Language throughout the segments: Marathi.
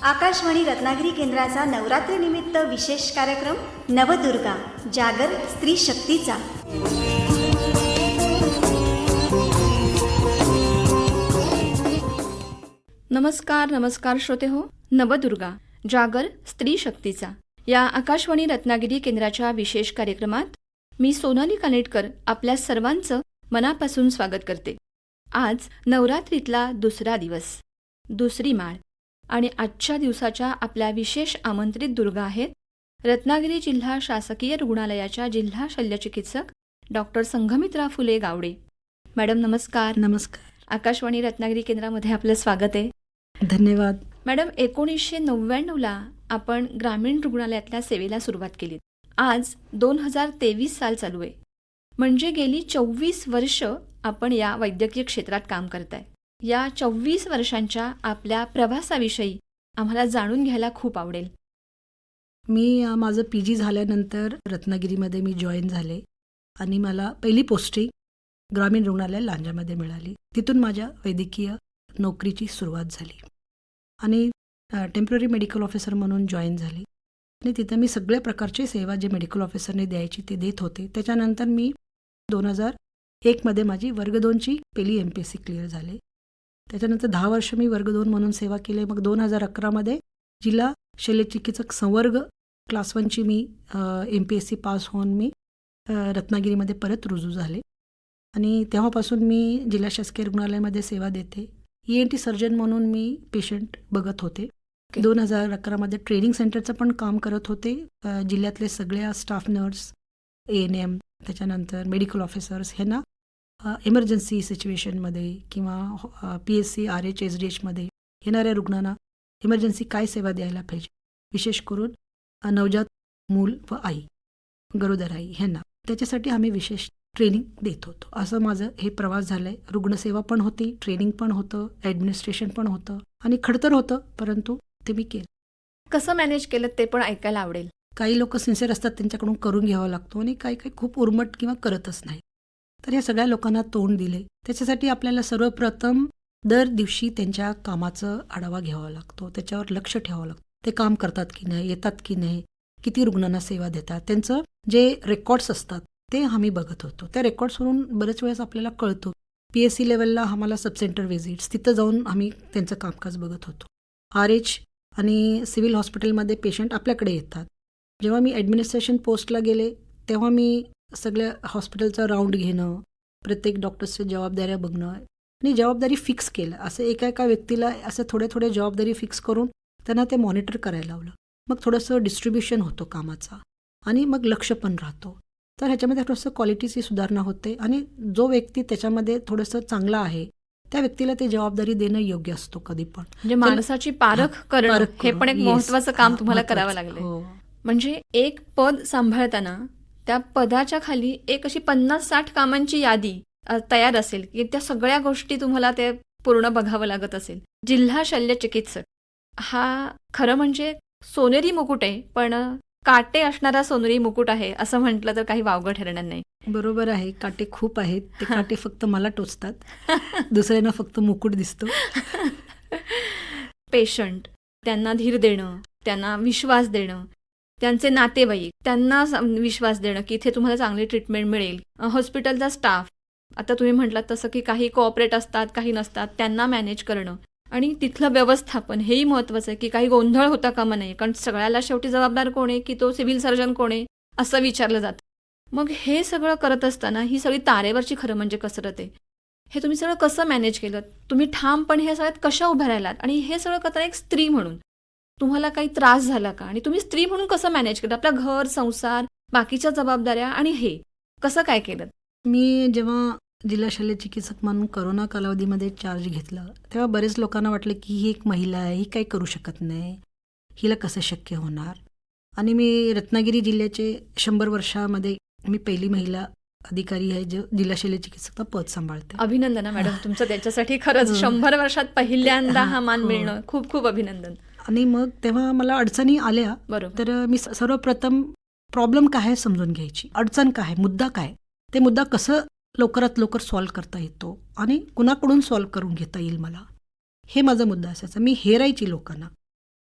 आकाशवाणी रत्नागिरी केंद्राचा नवरात्रीनिमित्त विशेष कार्यक्रम नवदुर्गा जागर स्त्री शक्तीचा. नमस्कार श्रोते हो. नवदुर्गा जागर स्त्री शक्तीचा या आकाशवाणी रत्नागिरी केंद्राच्या विशेष कार्यक्रमात मी सोनाली कानेटकर आपल्या सर्वांचं मनापासून स्वागत करते. आज नवरात्रीतला दुसरा दिवस, दुसरी माळ आणि आजच्या दिवसाच्या आपल्या विशेष आमंत्रित दुर्गा आहेत रत्नागिरी जिल्हा शासकीय रुग्णालयाच्या जिल्हा शल्यचिकित्सक डॉक्टर संघमित्रा फुले गावडे. मॅडम नमस्कार. नमस्कार. आकाशवाणी रत्नागिरी केंद्रामध्ये आपलं स्वागत आहे. धन्यवाद. मॅडम, 1999ला आपण ग्रामीण रुग्णालयातल्या सेवेला सुरुवात केली. आज 2023 साल चालू आहे, म्हणजे गेली 24 वर्ष आपण या वैद्यकीय क्षेत्रात काम करताय. या 24 वर्षांच्या आपल्या प्रवासाविषयी आम्हाला जाणून घ्यायला खूप आवडेल. मी माझं PG झाल्यानंतर रत्नागिरीमध्ये मी जॉईन झाले आणि मला पहिली पोस्टिंग ग्रामीण रुग्णालय लांजामध्ये मिळाली. तिथून माझ्या वैद्यकीय नोकरीची सुरुवात झाली आणि टेम्पररी मेडिकल ऑफिसर म्हणून जॉईन झाली आणि तिथं मी सगळ्या प्रकारची सेवा जे मेडिकल ऑफिसरने द्यायची ते देत होते. त्याच्यानंतर मी 2001मध्ये माझी वर्ग 2ची पहिली MPSC क्लिअर झाली. त्याच्यानंतर 10 वर्ष मी वर्ग 2 म्हणून सेवा केली. मग 2011मध्ये जिल्हा शल्यचिकित्सक संवर्ग क्लास 1ची मी MPSC पास होऊन मी रत्नागिरीमध्ये परत रुजू झाले आणि तेव्हापासून मी जिल्हा शासकीय रुग्णालयामध्ये सेवा देते. ENT सर्जन म्हणून मी पेशंट बघत होते. 2011मध्ये ट्रेनिंग सेंटरचं पण काम करत होते. जिल्ह्यातले सगळ्या स्टाफ नर्स, ANM, त्याच्यानंतर मेडिकल ऑफिसर्स ह्यांना इमर्जन्सी सिच्युएशनमध्ये किंवा PSC, RH, SDHमध्ये येणाऱ्या रुग्णांना इमर्जन्सी काय सेवा द्यायला पाहिजे, विशेष करून नवजात मूल व आई, गरोदर आई ह्यांना, त्याच्यासाठी आम्ही विशेष ट्रेनिंग देत होतो. असं माझं हे प्रवास झालं आहे. रुग्णसेवा पण होती, ट्रेनिंग पण होतं, ॲडमिनिस्ट्रेशन पण होतं आणि खडतर होतं, परंतु ते मी केलं. कसं मॅनेज केलं ते पण ऐकायला आवडेल. काही लोक सिन्सिअर असतात, त्यांच्याकडून करून घ्यावं लागतो आणि काही खूप उर्मट किंवा करतच नाही. तर या सगळ्या लोकांना तोंड दिले. त्याच्यासाठी आपल्याला सर्वप्रथम दर दिवशी त्यांच्या कामाचं आढावा घ्यावा लागतो, त्याच्यावर लक्ष ठेवावं लागतं. ते काम करतात की नाही, येतात की नाही, किती रुग्णांना सेवा देतात, त्यांचं जे रेकॉर्ड्स असतात ते आम्ही बघत होतो. त्या रेकॉर्ड्सवरून बरेच वेळेस आपल्याला कळतो. PSC लेवलला आम्हाला सबसेंटर व्हिजिट्स, तिथं जाऊन आम्ही त्यांचं कामकाज बघत होतो. RH आणि सिव्हिल हॉस्पिटलमध्ये पेशंट आपल्याकडे येतात. जेव्हा मी ॲडमिनिस्ट्रेशन पोस्टला गेले तेव्हा मी सगळ्या हॉस्पिटलचा राऊंड घेणं, प्रत्येक डॉक्टर्सच्या जबाबदाऱ्या बघणं आणि जबाबदारी फिक्स केलं. असं एका व्यक्तीला असं थोड्या जबाबदारी फिक्स करून त्यांना ते मॉनिटर करायला लावलं. मग थोडंसं डिस्ट्रीब्युशन होतं कामाचा आणि मग लक्ष पण राहतो. तर ह्याच्यामध्ये थोडंसं क्वालिटीची सुधारणा होते आणि जो व्यक्ती त्याच्यामध्ये थोडंसं चांगला आहे त्या व्यक्तीला ते जबाबदारी देणं योग्य असतो कधी पण. म्हणजे माणसाची पारख करणं हे पण एक महत्त्वाचं काम तुम्हाला करावं लागलं. म्हणजे एक पद सांभाळताना त्या पदाच्या खाली एक अशी 50-60 कामांची यादी तयार असेल की त्या सगळ्या गोष्टी तुम्हाला ते पूर्ण बघावं लागत असेल. जिल्हा शल्यचिकित्सक हा खरं म्हणजे सोनेरी मुकुट आहे, पण काटे असणारा सोनेरी मुकुट आहे असं म्हटलं तर काही वावगं ठरणार नाही. बरोबर आहे. काटे खूप आहेत. ते काटे फक्त मला टोचतात, दुसऱ्यांना फक्त मुकुट दिसतो. पेशंट, त्यांना धीर देणं, त्यांना विश्वास देणं, त्यांचे नातेवाईक, त्यांना विश्वास देणं की इथे तुम्हाला चांगली ट्रीटमेंट मिळेल. हॉस्पिटलचा स्टाफ, आता तुम्ही म्हटलात तसं की काही कोऑपरेट असतात, काही नसतात, त्यांना मॅनेज करणं आणि तिथलं व्यवस्थापन हेही महत्त्वाचं आहे की काही गोंधळ होता कामा नये. कारण सगळ्याला शेवटी जबाबदार कोण आहे की तो सिव्हिल सर्जन कोण आहे असं विचारलं जातं. मग हे सगळं करत असताना ही सगळी तारेवरची खरं म्हणजे कसरत आहे. हे तुम्ही सगळं कसं मॅनेज केलं? तुम्ही ठामपणे ह्या सगळ्यात कशा उभ्या राहिलात? आणि हे सगळं करताना एक स्त्री म्हणून तुम्हाला काही त्रास झाला का? आणि तुम्ही स्त्री म्हणून कसं मॅनेज केलं? आपलं घर, संसार, बाकीच्या जबाबदाऱ्या आणि हे कसं काय केलं? मी जेव्हा जिल्हा शल्यचिकित्सक म्हणून करोना कालावधीमध्ये चार्ज घेतलं तेव्हा बरेच लोकांना वाटलं की ही एक महिला आहे, ही काही करू शकत नाही, हिला कसं शक्य होणार. आणि मी रत्नागिरी जिल्ह्याचे 100 वर्षामध्ये मी पहिली महिला अधिकारी आहे जो जिल्हा शल्यचिकित्सक पद सांभाळते. अभिनंदन मॅडम तुमचं त्याच्यासाठी. खरंच 100 वर्षात पहिल्यांदा हा मान मिळणं खूप खूप अभिनंदन. आणि मग तेव्हा मला अडचणी आल्या. बरोबर. तर मी सर्वप्रथम प्रॉब्लेम काय आहे समजून घ्यायची, अडचण काय, मुद्दा काय, ते मुद्दा कसं लवकरात लवकर सॉल्व्ह करता येतो आणि कुणाकडून सॉल्व्ह करून घेता येईल मला, हे माझा मुद्दा असायचा. मी हेरायची लोकांना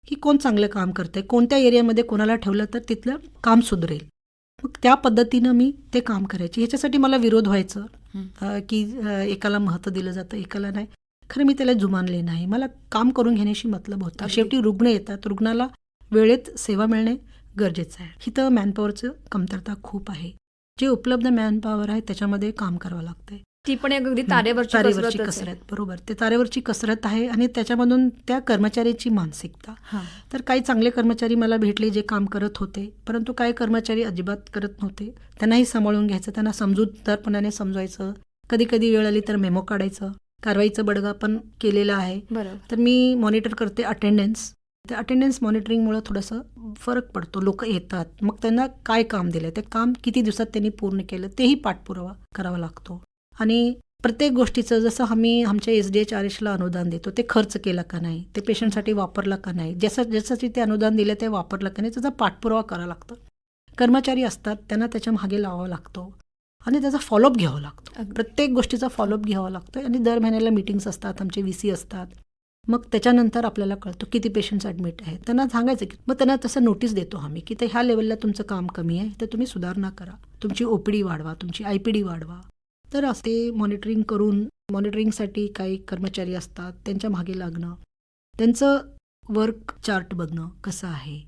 की कोण चांगलं काम करतंय, कोणत्या एरियामध्ये कोणाला ठेवलं तर तिथलं काम सुधरेल. मग त्या पद्धतीनं मी ते काम करायचे. ह्याच्यासाठी मला विरोध व्हायचं की एकाला महत्त्व दिलं जातं, एकाला नाही. खरं मी त्याला जुमानले नाही. मला काम करून घेण्याशी मतलब होता. अगदी. शेवटी रुग्ण येतात, रुग्णाला वेळेत सेवा मिळणे गरजेचं आहे. इथं मॅनपॉवरचं कमतरता खूप आहे. जे उपलब्ध मॅनपॉवर आहे त्याच्यामध्ये काम करावं लागतंय. ती पण एक अगदी तारेवरची कसरतच आहे. कसरत, बरोबर. ते तारेवरची कसरत आहे आणि त्याच्यामधून त्या कर्मचाऱ्याची मानसिकता. हां. तर काही चांगले कर्मचारी मला भेटले जे काम करत होते, परंतु काही कर्मचारी अजिबात करत नव्हते. त्यांनाही सांभाळून घ्यायचं, त्यांना समजूतदारपणाने समजवायचं. कधी कधी वेळ आली तर मेमो काढायचं. कारवाईचं बडगा पण केलेला आहे. बरोबर. तर मी मॉनिटर करते अटेंडन्स. त्या अटेंडन्स मॉनिटरिंगमुळे थोडंसं फरक पडतो. लोक येतात, मग त्यांना काय काम दिलं, ते काम किती दिवसात त्यांनी पूर्ण केलं तेही पाठपुरावा करावा लागतो. आणि प्रत्येक गोष्टीचं जसं आम्ही आमच्या SDHRHला अनुदान देतो, ते खर्च केला का नाही, ते पेशंटसाठी वापरला का नाही, जसं ते अनुदान दिलं ते वापरलं का नाही, त्याचा पाठपुरावा करावा लागतो. कर्मचारी असतात त्यांना त्याच्या मागे लावावा लागतो आणि त्याचा फॉलोअप घ्यावा लागतो. प्रत्येक गोष्टीचा फॉलोअप घ्यावा लागतो आणि दर महिन्याला मीटिंग्स असतात, आमचे VC असतात. मग त्याच्यानंतर आपल्याला कळतं किती पेशंट्स ॲडमिट आहेत. त्यांना सांगायचं की मग त्यांना तसं नोटीस देतो आम्ही की ते ह्या लेवलला तुमचं काम कमी आहे, तर तुम्ही सुधारणा करा, तुमची OPD वाढवा, तुमची IPD वाढवा. तर ते मॉनिटरिंग करून, मॉनिटरिंगसाठी काही कर्मचारी असतात त्यांच्या मागे लागणं, त्यांचं वर्क चार्ट बघणं कसं आहे,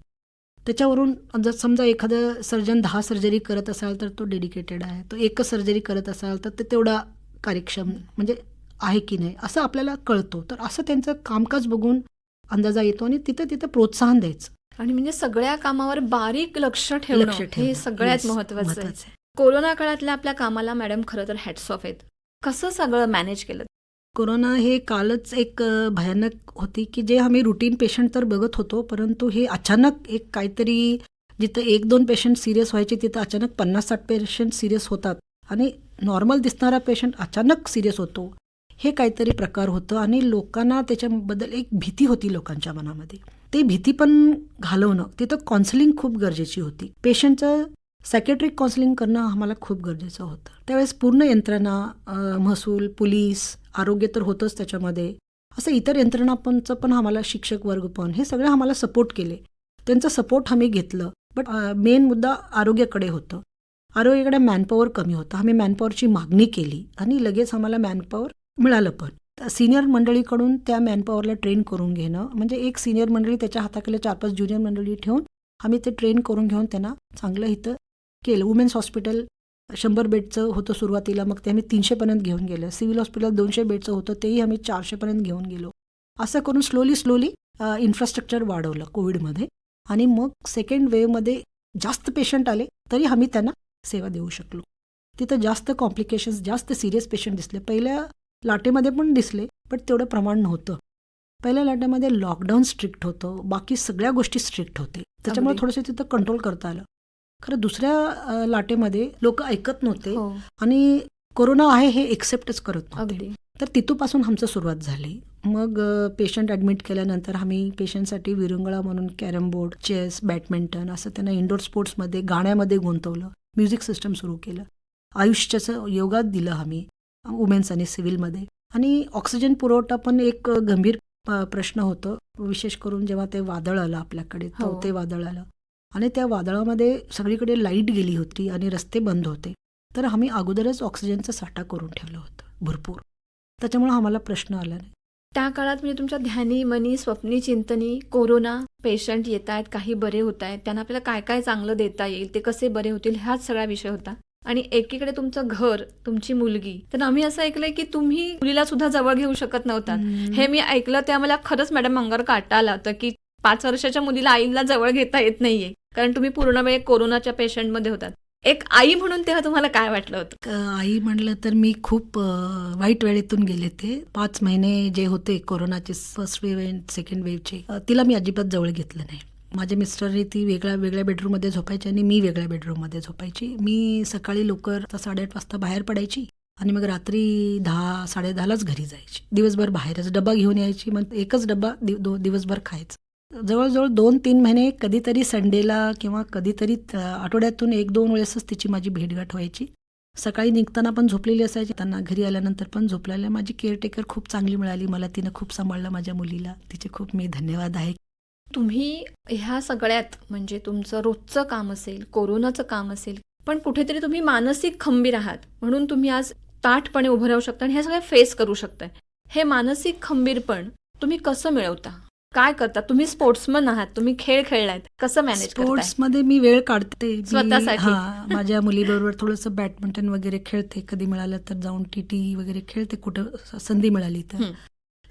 त्याच्यावरून जर समजा एखादं सर्जन 10 सर्जरी करत असाल तर तो डेडिकेटेड आहे, तो एकच सर्जरी करत असाल तर ते तेवढा कार्यक्षम म्हणजे आहे की नाही असं आपल्याला कळतो. तर असं त्यांचं कामकाज बघून अंदाजा येतो आणि तिथं प्रोत्साहन द्यायचं. आणि म्हणजे सगळ्या कामावर बारीक लक्ष ठेवणं हे सगळ्यात Yes, महत्वाचं आहे. कोरोना काळातल्या आपल्या कामाला मॅडम खरं तर हॅट्स ऑफ आहेत. कसं सगळं मॅनेज केलं? कोरोना हे कालच एक भयानक होती की जे आम्ही रुटीन पेशंट तर बघत होतो, परंतु हे अचानक एक काहीतरी जिथं 1-2 पेशंट सिरियस व्हायचे तिथं अचानक 50-60 पेशंट सिरियस होतात आणि नॉर्मल दिसणारा पेशंट अचानक सिरियस होतो. हे काहीतरी प्रकार होतं आणि लोकांना त्याच्याबद्दल एक भीती होती लोकांच्या मनामध्ये. ते भीती पण घालवणं, तिथं काउन्सिलिंग खूप गरजेची होती. पेशंटचं सायकॅट्रिक काउन्सिलिंग करणं आम्हाला खूप गरजेचं होतं. त्यावेळेस पूर्ण यंत्रणा, महसूल, पोलीस, आरोग्य तर होतंच त्याच्यामध्ये, असं इतर यंत्रणांचं पण आम्हाला शिक्षक वर्ग पण हे सगळं आम्हाला सपोर्ट केले. त्यांचा सपोर्ट आम्ही घेतलं. बट मेन मुद्दा आरोग्याकडे होतं. आरोग्याकडे मॅनपॉवर कमी होतं. आम्ही मॅनपॉवरची मागणी केली आणि लगेच आम्हाला मॅनपॉवर मिळालं पण. सिनियर मंडळीकडून त्या मॅनपॉवरला ट्रेन करून घेणं, म्हणजे एक सिनियर मंडळी त्याच्या हाताखाली 4-5 ज्युनियर मंडळी ठेवून आम्ही ते ट्रेन करून घेऊन त्यांना चांगलं इथं केलं. वुमेन्स हॉस्पिटल 100 बेडचं होतं सुरुवातीला, मग ते आम्ही 300पर्यंत घेऊन गेलो. सिव्हिल हॉस्पिटल 200 बेडचं होतं, तेही आम्ही 400पर्यंत घेऊन गेलो. असं करून स्लोली इन्फ्रास्ट्रक्चर वाढवलं कोविडमध्ये. आणि मग सेकंड वेव्हमध्ये जास्त पेशंट आले तरी आम्ही त्यांना सेवा देऊ शकलो. तिथं जास्त कॉम्प्लिकेशन्स, जास्त सिरियस पेशंट दिसले. पहिल्या लाटेमध्ये पण दिसले, पण तेवढं प्रमाण नव्हतं. पहिल्या लाटेमध्ये लॉकडाऊन स्ट्रिक्ट होतं, बाकी सगळ्या गोष्टी स्ट्रिक्ट होते, त्याच्यामुळे अगदी. थोडंसं तिथं कंट्रोल करता आलं. खरं दुसऱ्या लाटेमध्ये लोक ऐकत नव्हते हो, आणि कोरोना आहे हे एक्सेप्टच करत नव्हते. अगदी. तर तिथूपासून आमचं सुरुवात झाली. मग पेशंट ॲडमिट केल्यानंतर आम्ही पेशंटसाठी विरंगुळा म्हणून कॅरम बोर्ड, चेस, बॅडमिंटन असं त्यांना इंडोर स्पोर्ट्समध्ये, गाण्यामध्ये गुंतवलं. म्युझिक सिस्टम सुरू केलं. आयुष्याचं योगा दिलं आम्ही वुमेन्स आणि सिव्हिलमध्ये. आणि ऑक्सिजन पुरवठा पण एक गंभीर प्रश्न होतं, विशेष करून जेव्हा ते वादळ आलं आपल्याकडे, हो. ते वादळ आलं आणि त्या वादळामध्ये सगळीकडे लाईट गेली होती आणि रस्ते बंद होते. तर आम्ही अगोदरच ऑक्सिजनचा साठा करून ठेवलं होतं भरपूर. त्याच्यामुळे आम्हाला प्रश्न आला नाही. त्या काळात म्हणजे तुमच्या ध्यानी, मनी, स्वप्नी, चिंतनी, कोरोना पेशंट येत आहेत, काही बरे होत आहेत, त्यांना आपल्याला काय काय चांगलं देता येईल, ते कसे बरे होतील, हाच सगळा विषय होता. आणि एकीकडे तुमचं घर, तुमची मुलगी. तर आम्ही असं ऐकलंय की तुम्ही मुलीला सुद्धा जवळ घेऊ शकत नव्हतात. हे मी ऐकलं, त्या मला खरंच मॅडम अंगावर काटा आला होता की 5 वर्षाच्या मुलीला आईला जवळ घेता येत नाहीये, कारण तुम्ही पूर्ण वेळ कोरोनाच्या पेशंटमध्ये होतात. एक आई म्हणून तेव्हा तुम्हाला काय वाटलं होतं? आई म्हणलं तर मी खूप वाईट वेळेतून गेले. ते 5 महिने जे होते कोरोनाचे, फर्स्ट वेव्ह आणि सेकंड वेव्हचे, तिला मी अजिबात जवळ घेतलं नाही. माझ्या मिस्टरने ती वेगळ्या बेडरूममध्ये झोपायची आणि मी वेगळ्या बेडरूममध्ये झोपायची. मी सकाळी लवकर 8:30 वाजता बाहेर पडायची आणि मग रात्री 10-10:30लाच घरी जायची. दिवसभर बाहेरच डबा घेऊन यायची, मग एकच डबा दिवसभर खायचं. जवळजवळ 2-3 महिने कधीतरी संडेला किंवा कधीतरी आठवड्यातून 1-2 वेळेसच तिची माझी भेटगाठ व्हायची. सकाळी निघताना पण झोपलेली असायची, त्यांना घरी आल्यानंतर पण झोपलेल्या. माझी केअरटेकर खूप चांगली मिळाली मला, तिनं खूप सांभाळलं माझ्या मुलीला. तिचे खूप मी धन्यवाद आहे. तुम्ही ह्या सगळ्यात म्हणजे तुमचं रोजचं काम असेल, कोरोनाचं काम असेल, पण कुठेतरी तुम्ही मानसिक खंबीर आहात म्हणून तुम्ही आज ताठपणे उभं राहू शकता आणि हे सगळं फेस करू शकताय. हे मानसिक खंबीरपण तुम्ही कसं मिळवता? काय करता? तुम्ही स्पोर्ट्समन आहात, तुम्ही खेळ खेळलायत, कसं मॅनेज करताय? स्पोर्ट्समध्ये मी वेळ काढते. स्वतःसाठी? हां, माझ्या मुलीबरोबर थोडंसं बॅडमिंटन वगैरे खेळते. कधी मिळालं तर जाऊन टी वगैरे खेळते, कुठं संधी मिळाली तर. हं.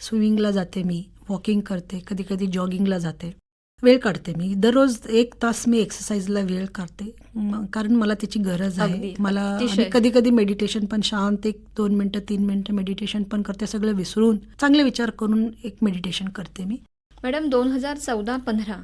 स्विमिंगला जाते मी, वॉकिंग करते, कधी कधी जॉगिंगला जाते. वेळ काढते मी. दररोज 1 तास मी एक्सरसाइजला वेळ काढते, कारण मला त्याची गरज आहे. अगदी, मला अतिशय. आणि कधी कधी मेडिटेशन पण, शांत 2 मिनटं 3 मिनटं मेडिटेशन पण करते. सगळं विसरून चांगले विचार करून एक मेडिटेशन करते मी. मॅडम 2014-15,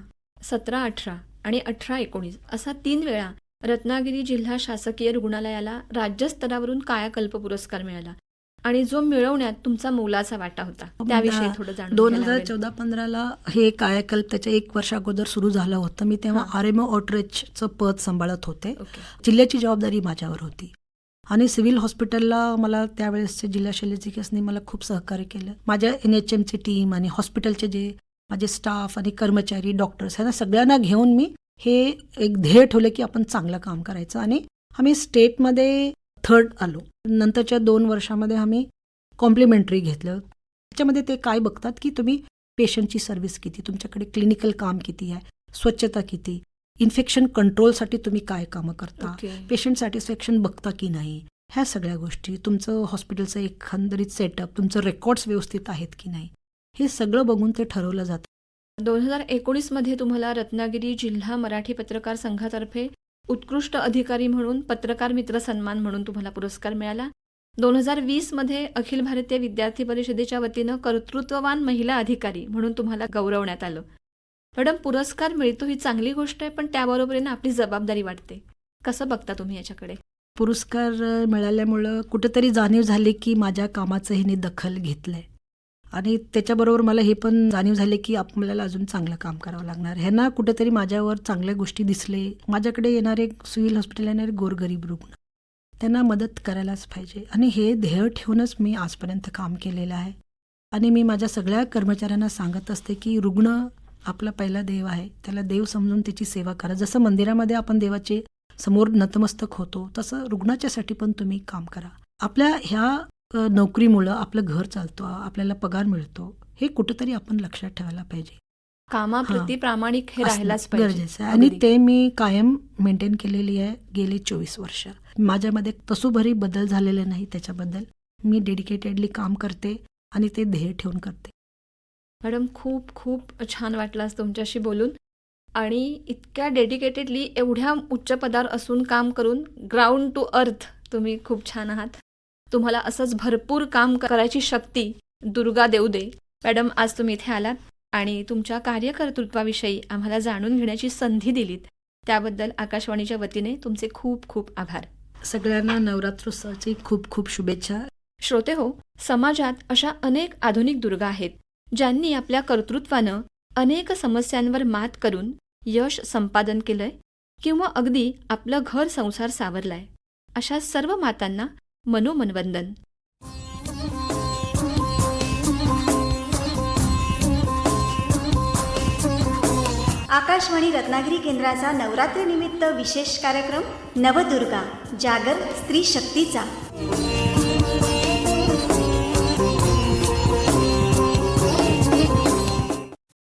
17-18 आणि 18-19 असा 3 वेळा रत्नागिरी जिल्हा शासकीय रुग्णालयाला राज्यस्तरावरून कायाकल्प पुरस्कार मिळाला आणि जो मिळवण्यात तुमचा मोलाचा वाटा होता. त्याविषयी थोडं जाणून घ्यायला आवडेल. 2014-15ला हे कायाकल्प त्याच्या 1 वर्ष अगोदर सुरू झालं होतं. मी तेव्हा RMO आउटरीचचं पद सांभाळत होते. ओके. जिल्ह्याची जबाबदारी माझ्यावर होती आणि सिव्हिल हॉस्पिटलला मला त्यावेळेसचे जिल्हा शल्यचिकित्सकांनी मला खूप सहकार्य केलं. माझ्या NHMची टीम आणि हॉस्पिटलचे जे माझे स्टाफ आणि कर्मचारी, डॉक्टर्स ह्यांना सगळ्यांना घेऊन मी हे एक ध्येय ठेवलं की आपण चांगलं काम करायचं आणि आम्ही स्टेटमध्ये 3rd आलो. नंतरच्या 2 वर्षामध्ये आम्ही कॉम्प्लिमेंटरी घेतलं. त्याच्यामध्ये ते काय बघतात की तुम्ही पेशंटची सर्व्हिस किती, तुमच्याकडे क्लिनिकल काम किती आहे, स्वच्छता किती, इन्फेक्शन कंट्रोलसाठी तुम्ही काय कामं करता, ओके. पेशंट सॅटिस्फॅक्शन बघता की नाही, ह्या सगळ्या गोष्टी, तुमचं हॉस्पिटलचं एकंदरीत सेटअप, तुमचं रेकॉर्ड्स व्यवस्थित आहेत की नाही, हे सगळं बघून ते ठरवलं जातं. 2019 मध्ये तुम्हाला रत्नागिरी जिल्हा मराठी पत्रकार संघातर्फे उत्कृष्ट अधिकारी म्हणून पत्रकार मित्र सन्मान म्हणून तुम्हाला पुरस्कार मिळाला. 2020 मध्ये अखिल भारतीय विद्यार्थी परिषदेच्या वतीनं कर्तृत्ववान महिला अधिकारी म्हणून तुम्हाला गौरवण्यात आलं. मॅडम, पुरस्कार मिळतो ही चांगली गोष्ट आहे, पण त्याबरोबरीनं आपली जबाबदारी वाटते. कसं बघता तुम्ही याच्याकडे? पुरस्कार मिळाल्यामुळं कुठेतरी जाणीव झाली की माझ्या कामाचं ह्याने दखल घेतलंय आणि त्याच्याबरोबर मला हे पण जाणीव झाली की आपल्याला अजून चांगलं काम करावं लागणार. ह्यांना कुठेतरी माझ्यावर चांगल्या गोष्टी दिसले. माझ्याकडे येणारे सिव्हिल हॉस्पिटल येणारे गोरगरीब रुग्ण, त्यांना मदत करायलाच पाहिजे आणि हे ध्येय ठेवूनच मी आजपर्यंत काम केलेलं आहे. आणि मी माझ्या सगळ्या कर्मचाऱ्यांना सांगत असते की रुग्ण आपला पहिला देव आहे, त्याला देव समजून त्याची सेवा करा. जसं मंदिरामध्ये आपण देवाचे समोर नतमस्तक होतो, तसं रुग्णाच्यासाठी पण तुम्ही काम करा. आपल्या ह्या नोकरीमुळं आपलं घर चालतं, आपल्याला पगार मिळतो, हे कुठेतरी आपण लक्षात ठेवायला पाहिजे. कामाप्रती प्रामाणिक हे असणं राहायलाच पाहिजे. गरजेचं आहे आणि अगदी. ते मी कायम मेंटेन केलेली आहे गेले 24 वर्ष. माझ्यामध्ये तसूभरी बदल झालेले नाही. त्याच्याबद्दल मी डेडिकेटेडली काम करते आणि ते ध्येय ठेवून करते. मॅडम, खूप खूप छान वाटलं आज तुमच्याशी बोलून आणि इतक्या डेडिकेटेडली एवढ्या उच्च पदावर असून काम करून ग्राउंड टू अर्थ तुम्ही खूप छान आहात. तुम्हाला असंच भरपूर काम करायची शक्ती दुर्गा देऊ दे. मॅडम, आज तुम्ही इथे आलात आणि तुमच्या कार्यकर्तृत्वाविषयी आम्हाला जाणून घेण्याची संधी दिलीत, त्याबद्दल आकाशवाणीच्या वतीने तुमचे खूप खूप आभार. सगळ्यांना नवरात्रोत्सवाची खूप खूप शुभेच्छा. श्रोते हो, समाजात अशा अनेक आधुनिक दुर्गा आहेत ज्यांनी आपल्या कर्तृत्वानं अनेक समस्यांवर मात करून यश संपादन केलंय किंवा अगदी आपलं घर संसार सावरलाय. अशा सर्व मातांना मनोमनवंदन. आकाशवाणी रत्नागिरी केंद्राचा नवरात्रीनिमित्त विशेष कार्यक्रम नवदुर्गा जागर स्त्री शक्तीचा